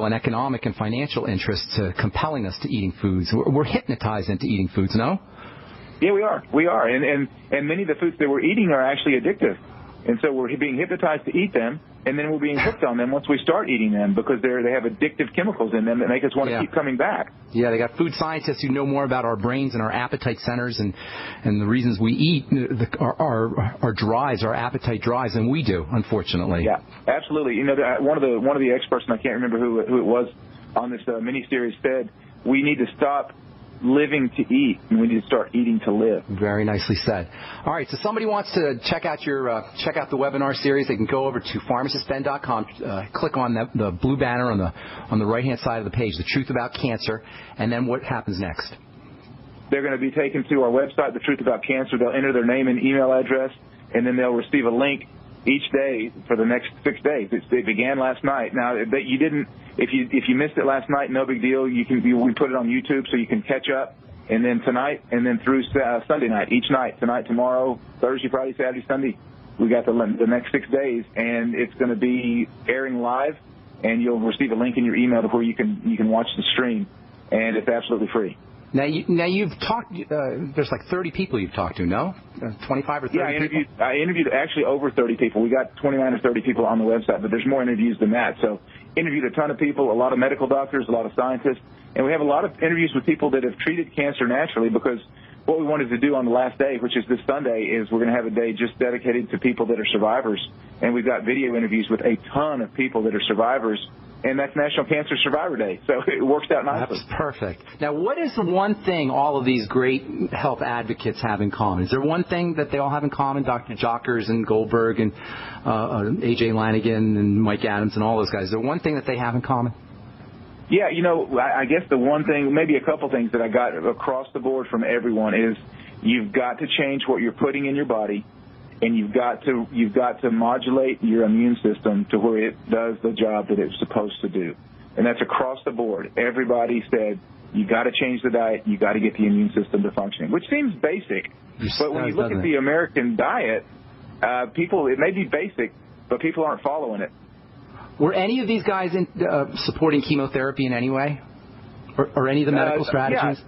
and economic and financial interests compelling us to eating foods. We're hypnotized into eating foods, no? Yeah, we are. We are. And many of the foods that we're eating are actually addictive. And so we're being hypnotized to eat them, and then we're being hooked on them once we start eating them because they have addictive chemicals in them that make us want to keep coming back. Yeah, they got food scientists who know more about our brains and our appetite centers and the reasons we eat, our drives, our appetite drives, than we do, unfortunately. Yeah, absolutely. You know, one of the experts, and I can't remember who it was on this mini-series, said we need to stop living to eat, and we need to start eating to live. Very nicely said. All right, so somebody wants to check out the webinar series. They can go over to pharmacistben.com, click on the blue banner on the right-hand side of the page, The Truth About Cancer, and then what happens next? They're going to be taken to our website, The Truth About Cancer. They'll enter their name and email address, and then they'll receive a link each day for the next 6 days. It began last night. Now, that you didn't, if you missed it last night, no big deal. We put it on YouTube so you can catch up. And then tonight, and then through Sunday night, each night, tonight, tomorrow, Thursday, Friday, Saturday, Sunday, we got the next 6 days, and it's going to be airing live, and you'll receive a link in your email to where you can watch the stream, and it's absolutely free. Now you've talked. There's like 30 people you've talked to, no? 25 or 30. Yeah, I interviewed actually over 30 people. We got 29 or 30 people on the website, but there's more interviews than that. So interviewed a ton of people, a lot of medical doctors, a lot of scientists, and we have a lot of interviews with people that have treated cancer naturally. Because what we wanted to do on the last day, which is this Sunday, is we're going to have a day just dedicated to people that are survivors, and we've got video interviews with a ton of people that are survivors. And that's National Cancer Survivor Day, so it works out nicely. That's perfect. Now, what is the one thing all of these great health advocates have in common? Is there one thing that they all have in common, Dr. Jockers and Goldberg and A.J. Lanigan and Mike Adams and all those guys? Is there one thing that they have in common? Yeah, you know, I guess the one thing, maybe a couple things that I got across the board from everyone is you've got to change what you're putting in your body. And you've got to modulate your immune system to where it does the job that it's supposed to do. And that's across the board. Everybody said, you got to change the diet, you got to get the immune system to functioning, which seems basic. But when you look at the American diet, it may be basic, but people aren't following it. Were any of these guys supporting chemotherapy in any way? Or any of the medical strategies?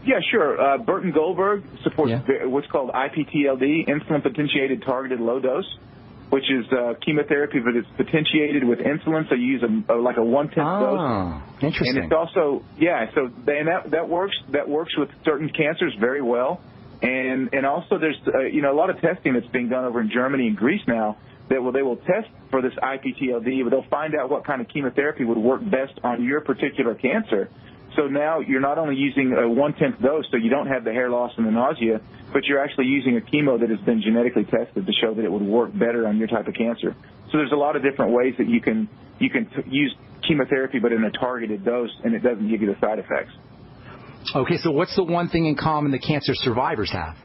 Yeah, sure. Burton Goldberg supports what's called IPTLD, insulin-potentiated targeted low dose, which is chemotherapy, but it's potentiated with insulin, so you use like a 1/10 dose. Interesting. And it's also, that works with certain cancers very well. And also there's, a lot of testing that's being done over in Germany and Greece now they will test for this IPTLD, but they'll find out what kind of chemotherapy would work best on your particular cancer. So now you're not only using a 1/10 dose, so you don't have the hair loss and the nausea, but you're actually using a chemo that has been genetically tested to show that it would work better on your type of cancer. So there's a lot of different ways that you can use chemotherapy, but in a targeted dose, and it doesn't give you the side effects. Okay, so what's the one thing in common the cancer survivors have?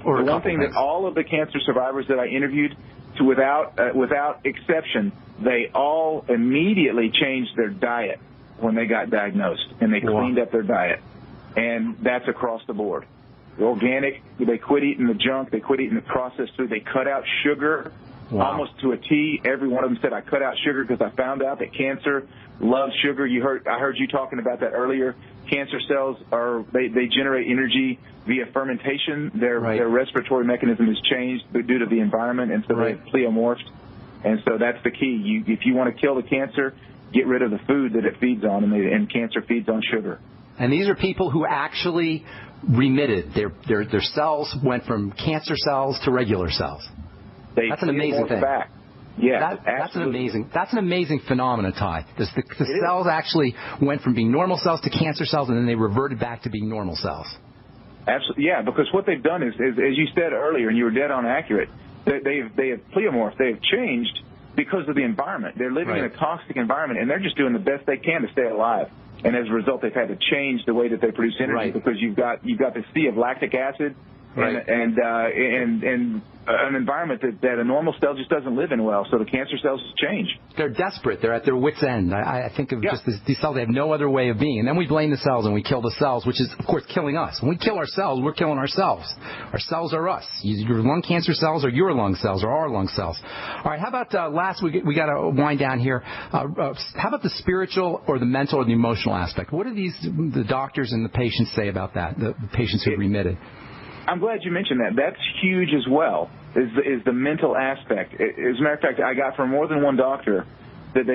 Or the one thing that all of the cancer survivors that I interviewed, without exception, they all immediately changed their diet when they got diagnosed, and they cleaned up their diet. And that's across the board. Organic, they quit eating the junk, they quit eating the processed food, they cut out sugar almost to a T. Every one of them said, I cut out sugar because I found out that cancer loves sugar. I heard you talking about that earlier. Cancer cells they generate energy via fermentation. Their respiratory mechanism is changed due to the environment, and so they're pleomorphed. And so that's the key. If you want to kill the cancer, get rid of the food that it feeds on, and cancer feeds on sugar. And these are people who actually remitted. Their cells went from cancer cells to regular cells. That's an amazing thing. Back. Yeah, that's an amazing phenomenon, Ty. The cells actually went from being normal cells to cancer cells, and then they reverted back to being normal cells. Absolutely, yeah. Because what they've done is as you said earlier, and you were dead on accurate, they have pleomorphed. They have changed because of the environment. They're living in a toxic environment, and they're just doing the best they can to stay alive. And as a result, they've had to change the way that they produce energy because you've got the sea of lactic acid and an environment that a normal cell just doesn't live in well. So the cancer cells change. They're desperate. They're at their wits' end. I think of just these cells. They have no other way of being. And then we blame the cells and we kill the cells, which is, of course, killing us. When we kill our cells, we're killing ourselves. Our cells are us. Your lung cancer cells are your lung cells or our lung cells. All right, how about last week? We got to wind down here. How about the spiritual or the mental or the emotional aspect? What do the doctors and the patients say about that, the patients who remitted? I'm glad you mentioned that. That's huge as well, is the mental aspect. As a matter of fact, I got from more than one doctor that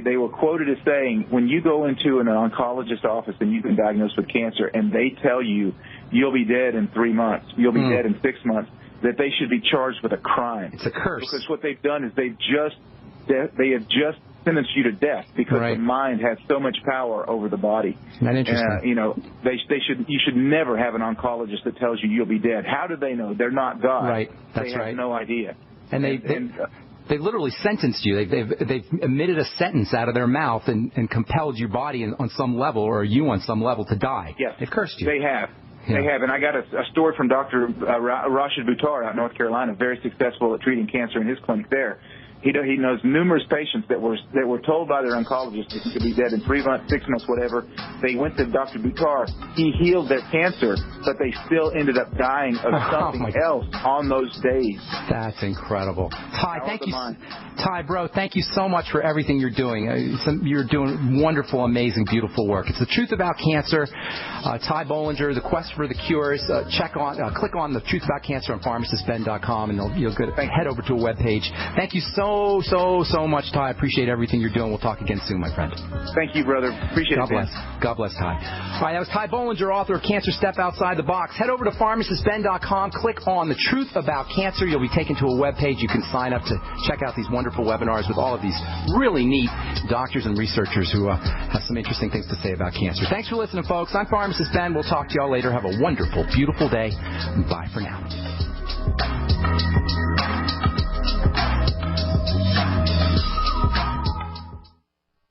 they were quoted as saying, when you go into an oncologist office and you've been diagnosed with cancer and they tell you you'll be dead in 3 months, you'll be dead in 6 months, that they should be charged with a crime. It's a curse. Because what they've done is they have just sentenced you to death because the mind has so much power over the body. Not interesting. You should never have an oncologist that tells you you'll be dead. How do they know? They're not God. Right. That's they have no idea. And they literally sentenced you. They've emitted a sentence out of their mouth and compelled your body on some level, or you on some level, to die. Yes. They've cursed you. They have. Yeah. They have. And I got a story from Dr. Rashid Buttar out in North Carolina, very successful at treating cancer in his clinic there. He knows numerous patients that were told by their oncologist that could be dead in 3 months, 6 months, whatever. They went to Dr. Buttar. He healed their cancer, but they still ended up dying of something else on those days. That's incredible. Ty, thank you. Ty, bro, thank you so much for everything you're doing. You're doing wonderful, amazing, beautiful work. It's The Truth About Cancer. Ty Bollinger, The Quest for the Cures. Click on The Truth About Cancer on pharmacistben.com, and you'll head over to a webpage. Thank you so much, Ty. I appreciate everything you're doing. We'll talk again soon, my friend. Thank you, brother. Appreciate it. God bless, Ty. All right, that was Ty Bollinger, author of Cancer Step Outside the Box. Head over to pharmacistben.com. Click on The Truth About Cancer. You'll be taken to a webpage. You can sign up to check out these wonderful webinars with all of these really neat doctors and researchers who have some interesting things to say about cancer. Thanks for listening, folks. I'm Pharmacist Ben. We'll talk to y'all later. Have a wonderful, beautiful day. Bye for now.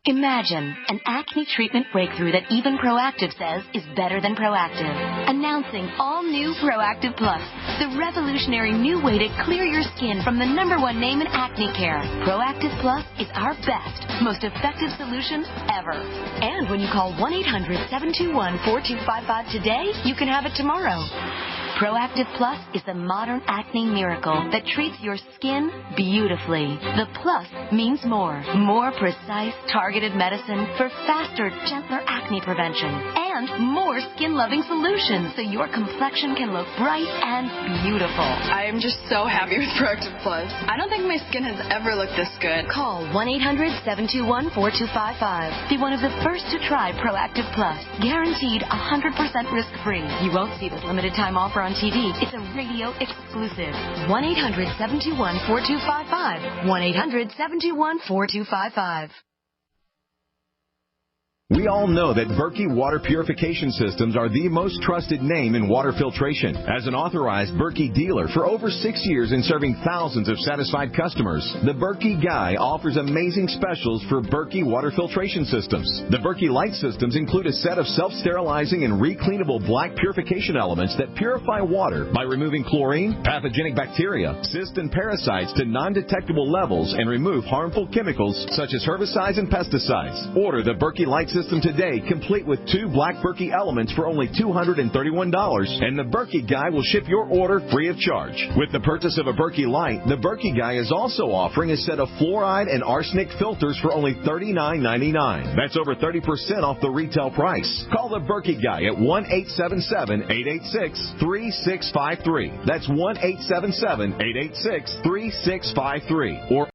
Imagine an acne treatment breakthrough that even Proactive says is better than Proactive. Announcing all new Proactive Plus, the revolutionary new way to clear your skin from the #1 name in acne care. Proactive Plus is our best, most effective solution ever. And when you call 1-800-721-4255 today, you can have it tomorrow. Proactive Plus is the modern acne miracle that treats your skin beautifully. The plus means more precise, targeted medicine for faster, gentler acne prevention, and more skin-loving solutions so your complexion can look bright and beautiful. I am just so happy with Proactive Plus. I don't think my skin has ever looked this good. Call 1-800-721-4255. Be one of the first to try Proactive Plus. Guaranteed 100% risk-free. You won't see this limited time offer on TV. It's a radio exclusive. 1-800-721-4255. 1-800-721-4255. We all know that Berkey Water Purification Systems are the most trusted name in water filtration. As an authorized Berkey dealer for over 6 years and serving thousands of satisfied customers, the Berkey Guy offers amazing specials for Berkey Water Filtration Systems. The Berkey Light Systems include a set of self-sterilizing and recleanable black purification elements that purify water by removing chlorine, pathogenic bacteria, cysts, and parasites to non-detectable levels and remove harmful chemicals such as herbicides and pesticides. Order the Berkey Light System today, complete with 2 black Berkey elements for only $231, and the Berkey Guy will ship your order free of charge. With the purchase of a Berkey Light, the Berkey Guy is also offering a set of fluoride and arsenic filters for only $39.99. That's over 30% off the retail price. Call the Berkey Guy at 1-877-886-3653. That's 1-877-886-3653. Or